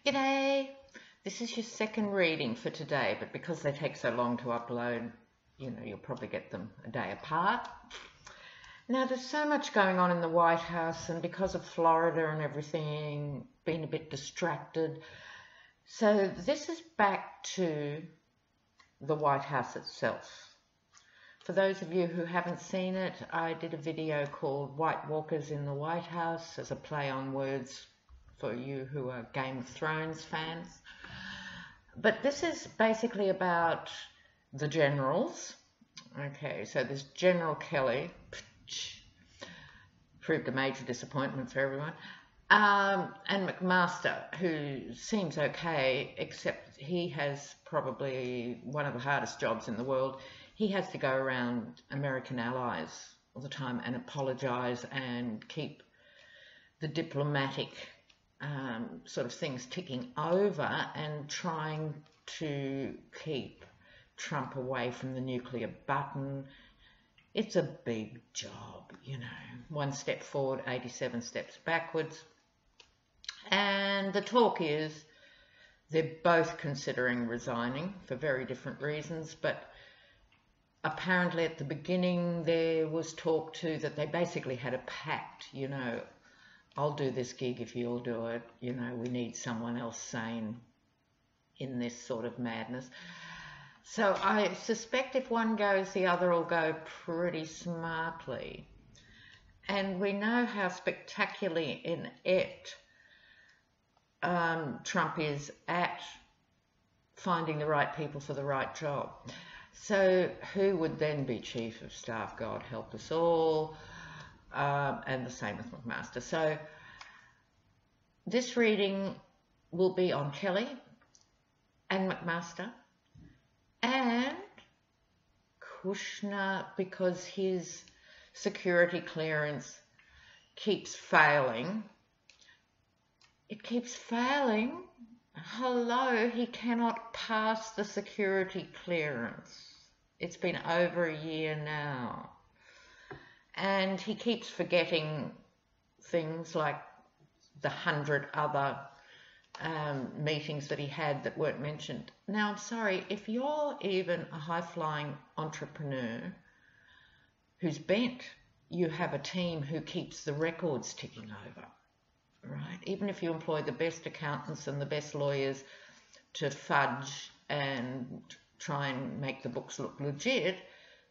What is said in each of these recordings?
G'day! This is your second reading for today, but because they take so long to upload, you'll probably get them a day apart. Now, there's so much going on in the White House, and because of Florida and everything, been a bit distracted. So this is back to the White House itself. For those of you who haven't seen it, I did a video called White Walkers in the White House as a play on words for you who are Game of Thrones fans. But this is basically about the generals. Okay, so there's General Kelly, proved a major disappointment for everyone, and McMaster, who seems okay, except he has probably one of the hardest jobs in the world. He has to go around American allies all the time and apologize and keep the diplomatic sort of things ticking over and trying to keep Trump away from the nuclear button. It's a big job, one step forward, 87 steps backwards. And the talk is they're both considering resigning for very different reasons, but apparently at the beginning there was talk too that they basically had a pact, I'll do this gig if you'll do it. We need someone else sane in this sort of madness. So I suspect if one goes, the other will go pretty smartly. And we know how spectacularly inept Trump is at finding the right people for the right job. So who would then be Chief of Staff? God help us all. And the same with McMaster. So this reading will be on Kelly and McMaster and Kushner, because his security clearance keeps failing. It keeps failing. Hello, he cannot pass the security clearance. It's been over a year now. And he keeps forgetting things like the 100 other meetings that he had that weren't mentioned. Now, I'm sorry, if you're even a high-flying entrepreneur who's bent, you have a team who keeps the records ticking over, right? Even if you employ the best accountants and the best lawyers to fudge and try and make the books look legit,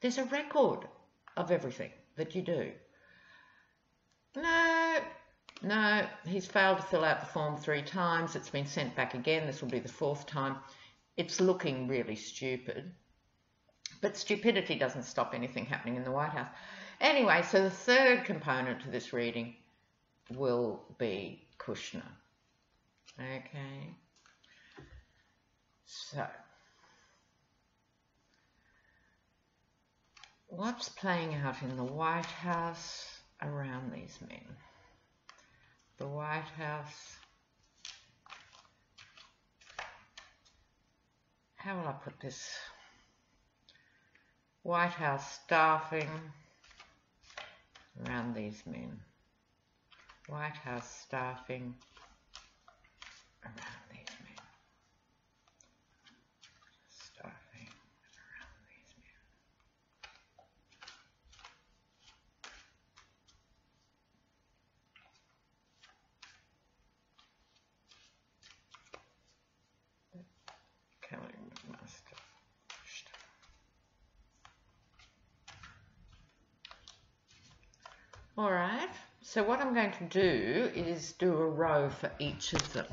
there's a record of everything that you do. No, he's failed to fill out the form 3 times. It's been sent back again. This will be the 4th time. It's looking really stupid. But stupidity doesn't stop anything happening in the White House. Anyway, so the 3rd component to this reading will be Kushner. Okay. So what's playing out in the White House around these men? The White House, how will I put this? White House staffing around these men. White House staffing around these men. Staffing around these men. Kelly McMaster. All right, so what I'm going to do is do a row for each of them.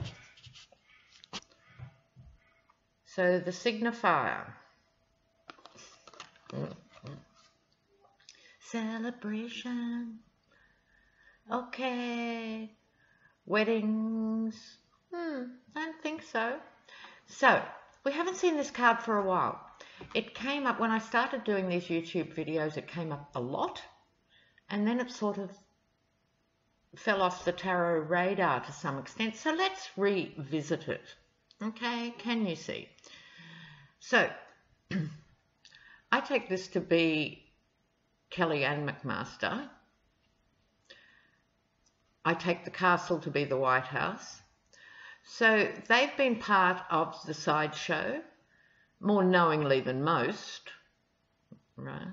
So the signifier. Celebration. Okay. Weddings. I don't think so. So, we haven't seen this card for a while. It came up when I started doing these YouTube videos, it came up a lot, and then it sort of fell off the tarot radar to some extent. So let's revisit it. Okay, can you see? So, I take this to be Kelly and McMaster. I take the castle to be the White House. So they've been part of the sideshow more knowingly than most, right?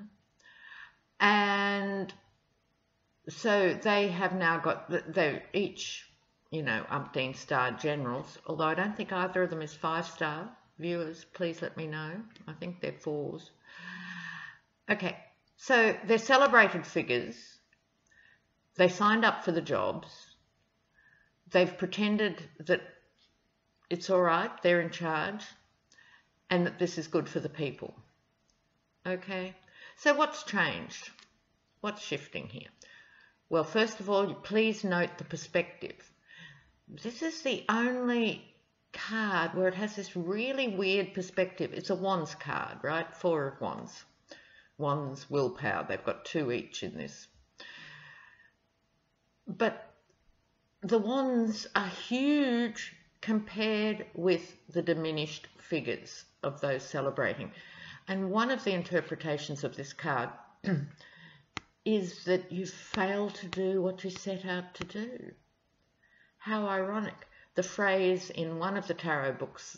And so they have now got, they're each, you know, umpteen star generals, although I don't think either of them is 5-star. Viewers, please let me know. I think they're 4s. Okay, so they're celebrated figures. They signed up for the jobs. They've pretended that it's all right, they're in charge, and that this is good for the people. Okay, so what's changed? What's shifting here? Well, first of all, please note the perspective. This is the only card where it has this really weird perspective. It's a wands card, right? 4 of wands. Wands, willpower. They've got 2 each in this. But the wands are huge compared with the diminished figures of those celebrating. And one of the interpretations of this card is that you failed to do what you set out to do. How ironic. The phrase in one of the tarot books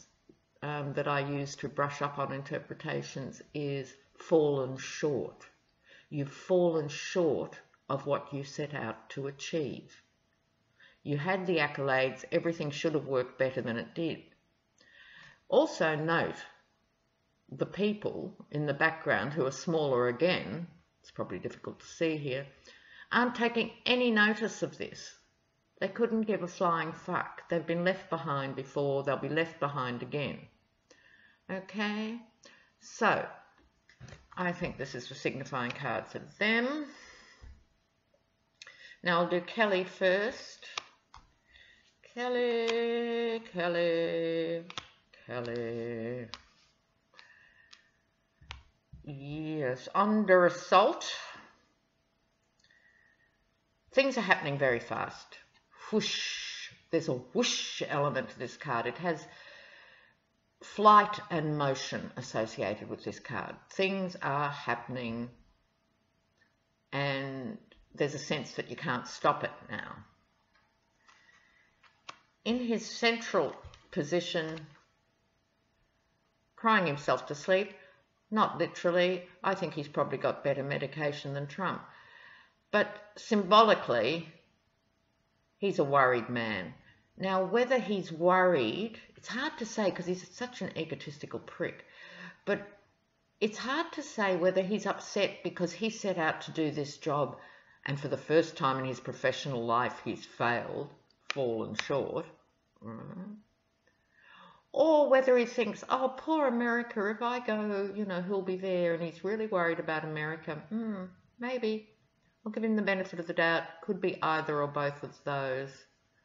that I use to brush up on interpretations is fallen short. You've fallen short of what you set out to achieve. You had the accolades, everything should have worked better than it did. Also note the people in the background who are smaller again, it's probably difficult to see here, aren't taking any notice of this. They couldn't give a flying fuck. They've been left behind before, they'll be left behind again. Okay, so I think this is the signifying card for them. Now I'll do Kelly first. Kelly, Kelly, Kelly. Yes, under assault. Things are happening very fast. Whoosh. There's a whoosh element to this card. It has flight and motion associated with this card. Things are happening and there's a sense that you can't stop it now. In his central position, crying himself to sleep, not literally, I think he's probably got better medication than Trump, but symbolically, he's a worried man. Now, whether he's worried, it's hard to say because he's such an egotistical prick, but it's hard to say whether he's upset because he set out to do this job and for the first time in his professional life he's failed, fallen short, or whether he thinks, oh, poor America, if I go, you know, he'll be there and he's really worried about America. Maybe. I'll give him the benefit of the doubt. Could be either or both of those.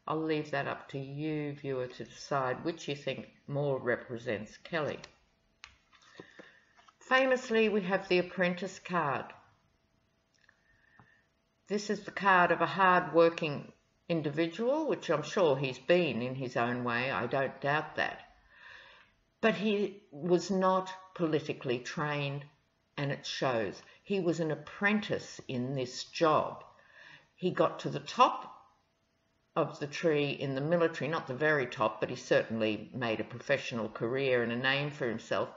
I'll leave that up to you, viewer, to decide which you think more represents Kelly. Famously, we have the Apprentice card. This is the card of a hard-working individual, which I'm sure he's been in his own way, I don't doubt that. But he was not politically trained, and it shows. He was an apprentice in this job. He got to the top of the tree in the military, not the very top, but he certainly made a professional career and a name for himself.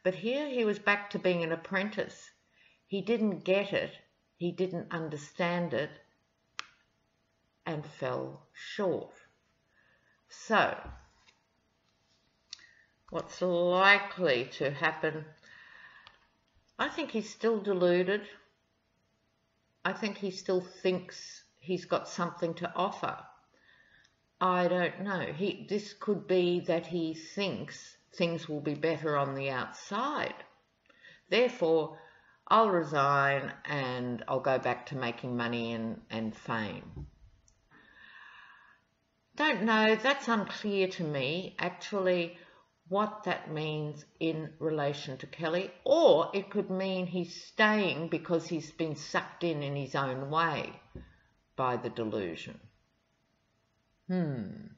But here he was back to being an apprentice. He didn't get it, he didn't understand it, and fell short. So, what's likely to happen? I think he's still deluded. I think he still thinks he's got something to offer. I don't know. This could be that he thinks things will be better on the outside. Therefore, I'll resign and I'll go back to making money and fame. Don't know. That's unclear to me, actually, what that means in relation to Kelly. Or it could mean he's staying because he's been sucked in his own way by the delusion. I'll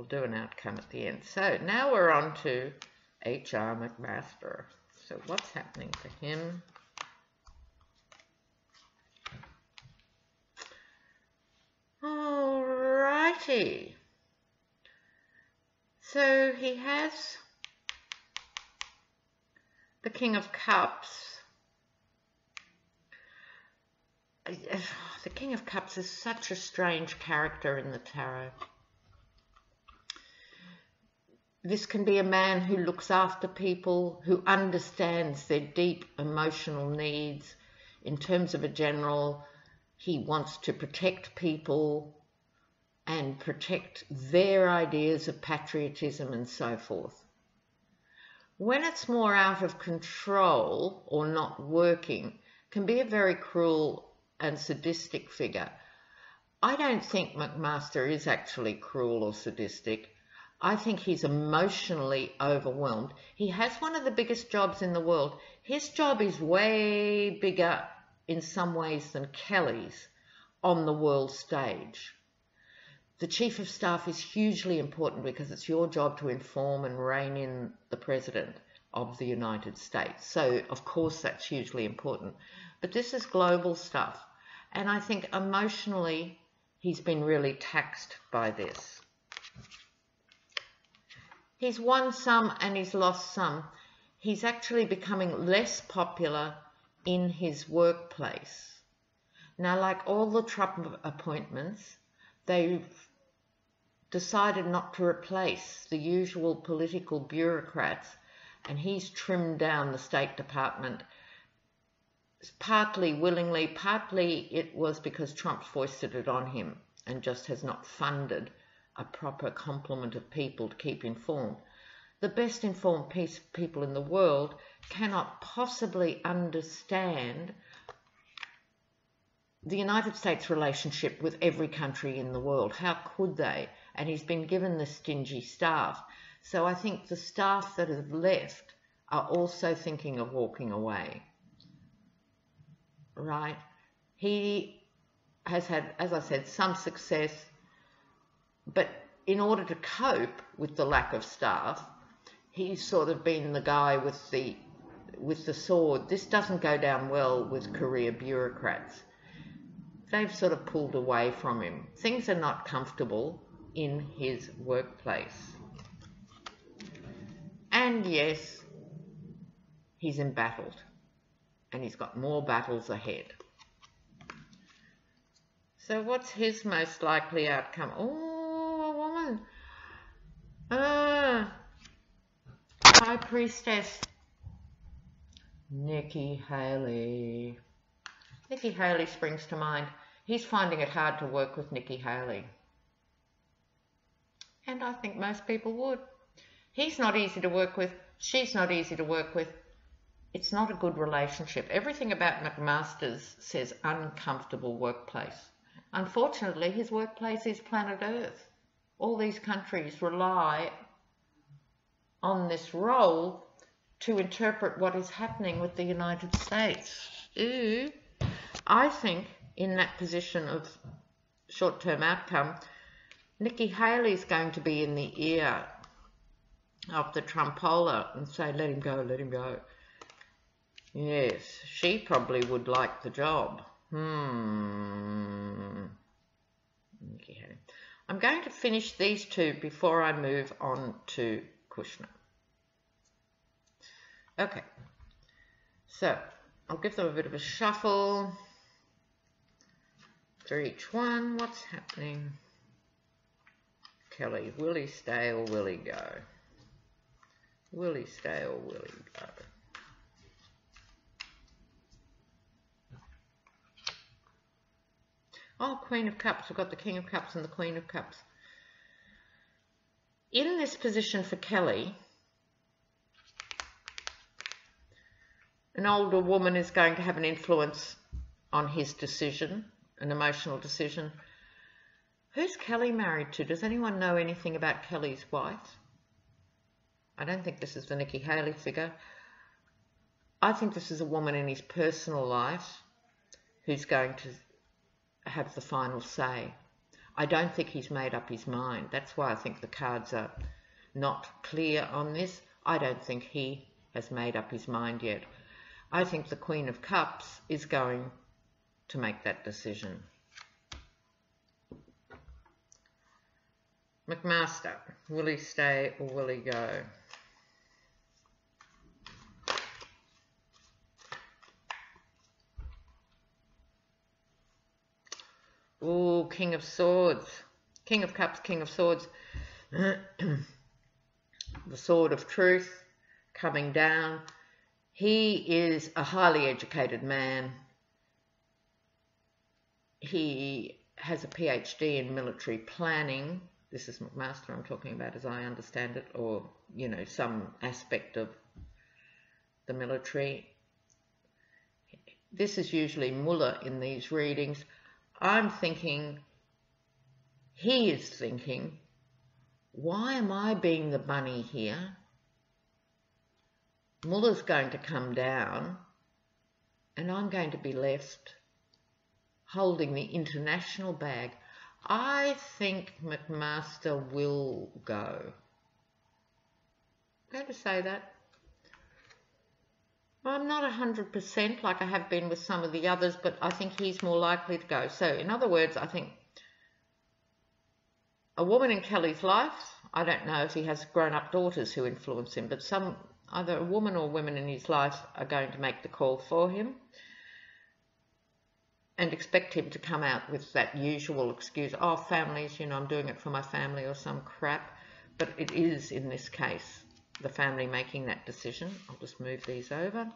do an outcome at the end. So now we're on to H.R. McMaster. So what's happening for him? All right. Righty. So he has the King of Cups. The King of Cups is such a strange character in the tarot. This can be a man who looks after people, who understands their deep emotional needs. In terms of a general, he wants to protect people and protect their ideas of patriotism and so forth. When it's more out of control or not working, can be a very cruel and sadistic figure. I don't think McMaster is actually cruel or sadistic. I think he's emotionally overwhelmed. He has one of the biggest jobs in the world. His job is way bigger in some ways than Kelly's on the world stage. The Chief of Staff is hugely important because it's your job to inform and rein in the President of the United States. So, of course, that's hugely important. But this is global stuff. And I think emotionally, he's been really taxed by this. He's won some and he's lost some. He's actually becoming less popular in his workplace. Now, like all the Trump appointments, they've decided not to replace the usual political bureaucrats, and he's trimmed down the State Department, partly willingly, partly it was because Trump foisted it on him and just has not funded a proper complement of people to keep informed. The best informed people in the world cannot possibly understand the United States relationship with every country in the world. How could they? And he's been given the stingy staff. So I think the staff that have left are also thinking of walking away. Right? He has had, as I said, some success, but in order to cope with the lack of staff, he's sort of been the guy with the sword. This doesn't go down well with career bureaucrats. They've sort of pulled away from him. Things are not comfortable in his workplace. And yes, he's embattled. And he's got more battles ahead. So what's his most likely outcome? Oh, a woman. High Priestess. Nikki Haley. Nikki Haley springs to mind. He's finding it hard to work with Nikki Haley. And I think most people would. He's not easy to work with. She's not easy to work with. It's not a good relationship. Everything about McMasters says uncomfortable workplace. Unfortunately, his workplace is planet Earth. All these countries rely on this role to interpret what is happening with the United States. Ooh. I think in that position of short-term outcome, Nikki Haley's going to be in the ear of the Trumpola and say, let him go, let him go. Yes, she probably would like the job. Nikki Haley. I'm going to finish these two before I move on to Kushner. Okay, so I'll give them a bit of a shuffle for each one. What's happening? Kelly, will he stay or will he go? Will he stay or will he go? Oh, Queen of Cups. We've got the King of Cups and the Queen of Cups. In this position for Kelly, an older woman is going to have an influence on his decision, an emotional decision. Who's Kelly married to? Does anyone know anything about Kelly's wife? I don't think this is the Nikki Haley figure. I think this is a woman in his personal life who's going to have the final say. I don't think he's made up his mind. That's why I think the cards are not clear on this. I don't think he has made up his mind yet. I think the Queen of Cups is going to make that decision. McMaster, will he stay or will he go? Oh, King of Swords. King of Cups, King of Swords. The Sword of Truth coming down. He is a highly educated man. He has a PhD in military planning. This is McMaster I'm talking about, as I understand it, or, you know, some aspect of the military. This is usually Muller in these readings. I'm thinking, he is thinking, why am I being the bunny here? Muller's going to come down and I'm going to be left holding the international bag. I think McMaster will go. I'm going to say that. I'm not 100% like I have been with some of the others, but I think he's more likely to go. So, in other words, I think a woman in Kelly's life, I don't know if he has grown-up daughters who influence him, but either a woman or women in his life are going to make the call for him and expect him to come out with that usual excuse, oh, families, you know, I'm doing it for my family or some crap. But it is, in this case, the family making that decision. I'll just move these over.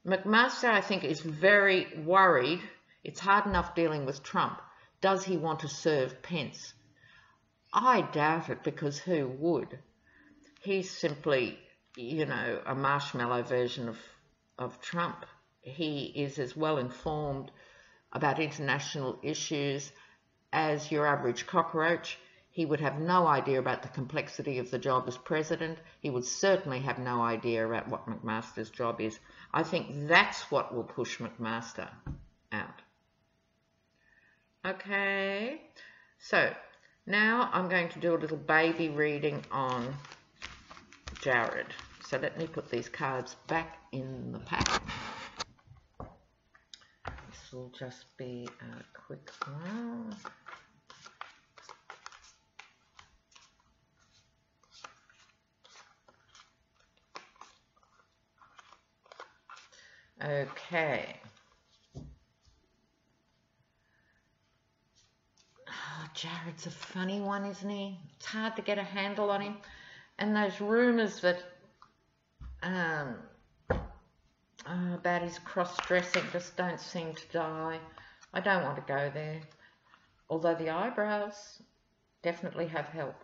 McMaster, I think, is very worried. It's hard enough dealing with Trump. Does he want to serve Pence? I doubt it, because who would? He's simply, you know, a marshmallow version of Trump. He is as well informed about international issues as your average cockroach. He would have no idea about the complexity of the job as president. He would certainly have no idea about what McMaster's job is. I think that's what will push McMaster out. Okay, so now I'm going to do a little baby reading on Jared. So let me put these cards back in the pack. This will just be a quick one. Okay. Oh, Jared's a funny one, isn't he? It's hard to get a handle on him. And those rumours that about his cross-dressing just don't seem to die. I don't want to go there. Although the eyebrows definitely have help.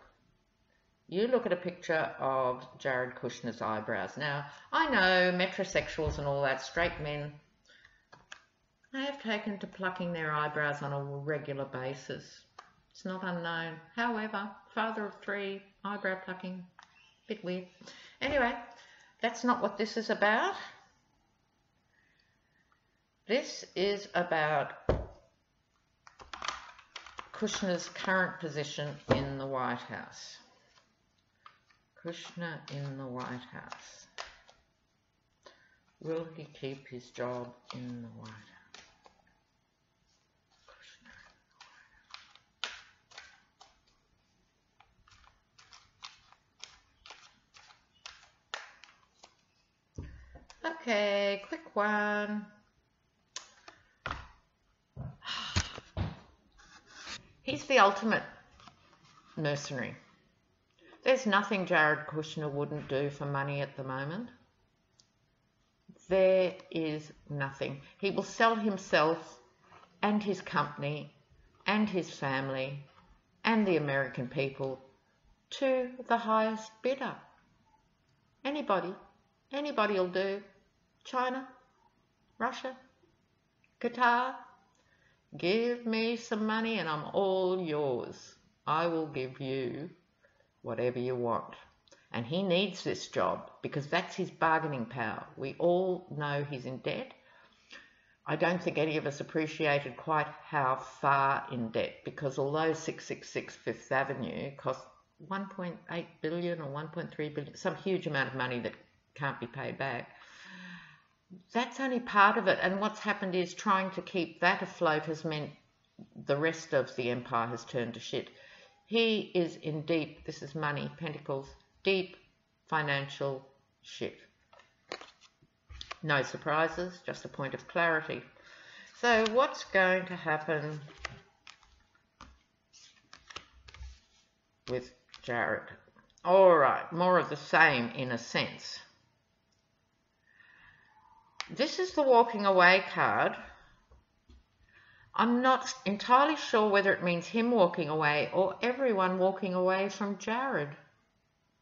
You look at a picture of Jared Kushner's eyebrows. Now, I know metrosexuals and all that, straight men, they have taken to plucking their eyebrows on a regular basis. It's not unknown. However, father of 3, eyebrow plucking, bit weird. Anyway, that's not what this is about. This is about Kushner's current position in the White House. Kushner in the White House. Will he keep his job in the White House? Kushner in the White House. Okay, quick one. He's the ultimate mercenary. There's nothing Jared Kushner wouldn't do for money at the moment. There is nothing. He will sell himself and his company and his family and the American people to the highest bidder. Anybody will do. China, Russia, Qatar. Give me some money and I'm all yours. I will give you whatever you want. And he needs this job because that's his bargaining power. We all know he's in debt. I don't think any of us appreciated quite how far in debt, because although 666 Fifth Avenue cost 1.8 billion or 1.3 billion, some huge amount of money that can't be paid back, that's only part of it. And what's happened is trying to keep that afloat has meant the rest of the empire has turned to shit. He is in deep, this is money, pentacles, deep financial shit. No surprises, just a point of clarity. So what's going to happen with Jared? All right, more of the same in a sense. This is the walking away card. I'm not entirely sure whether it means him walking away or everyone walking away from Jared.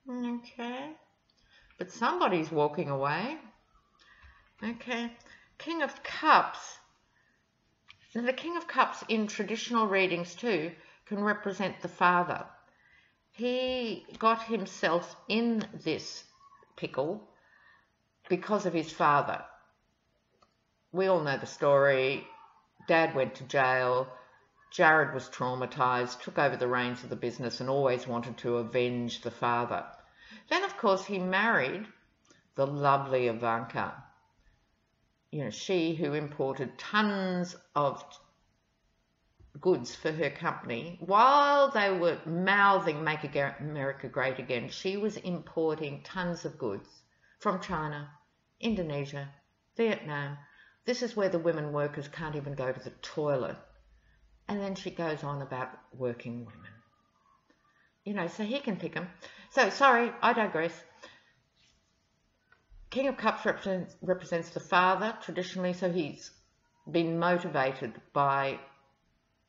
Okay. But somebody's walking away. Okay. King of Cups. Now the King of Cups in traditional readings too can represent the father. He got himself in this pickle because of his father. We all know the story. Dad went to jail. Jared was traumatized, took over the reins of the business and always wanted to avenge the father. Then, of course, he married the lovely Ivanka. You know, she who imported tons of goods for her company. While they were mouthing Make America Great Again, she was importing tons of goods from China, Indonesia, Vietnam. This is where the women workers can't even go to the toilet. And then she goes on about working women. You know, so he can pick them. So, sorry, I digress. King of Cups represents the father, traditionally, so he's been motivated by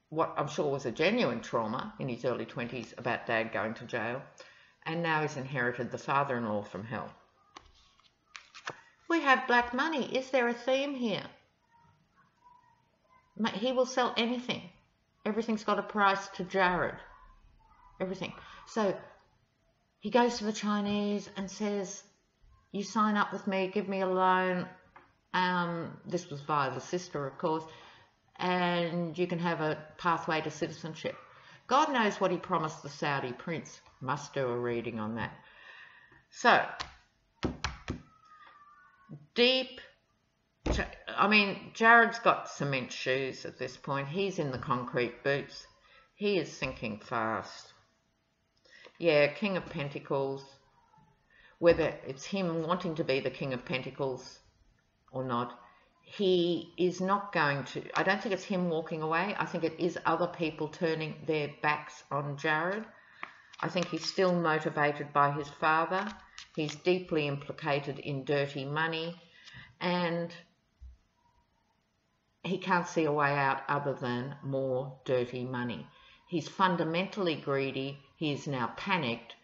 what I'm sure was a genuine trauma in his early 20s about Dad going to jail. And now he's inherited the father-in-law from hell. We have black money. Is there a theme here? He will sell anything. Everything's got a price to Jared. Everything. So he goes to the Chinese and says, you sign up with me, give me a loan. This was via the sister, of course. And you can have a pathway to citizenship. God knows what he promised the Saudi prince. Must do a reading on that. So, deep, I mean, Jared's got cement shoes at this point. He's in the concrete boots. He is sinking fast. Yeah, King of Pentacles. Whether it's him wanting to be the King of Pentacles or not, he is not going to, I don't think it's him walking away. I think it is other people turning their backs on Jared. I think he's still motivated by his father. He's deeply implicated in dirty money, and he can't see a way out other than more dirty money. He's fundamentally greedy. He is now panicked,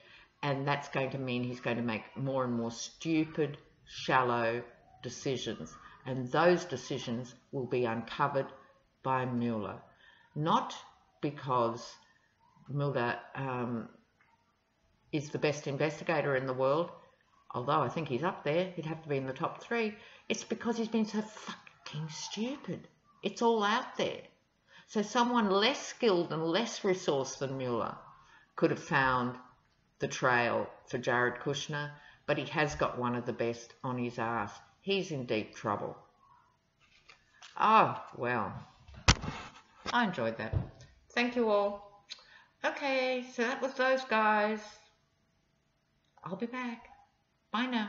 and that's going to mean he's going to make more and more stupid, shallow decisions. And those decisions will be uncovered by Mueller. Not because Mueller is the best investigator in the world, although I think he's up there, he'd have to be in the top 3. It's because he's been so fucking stupid. It's all out there. So someone less skilled and less resourced than Mueller could have found the trail for Jared Kushner, but he has got one of the best on his ass. He's in deep trouble. Oh, well, I enjoyed that. Thank you all. Okay, so that was those guys. I'll be back. Bye now.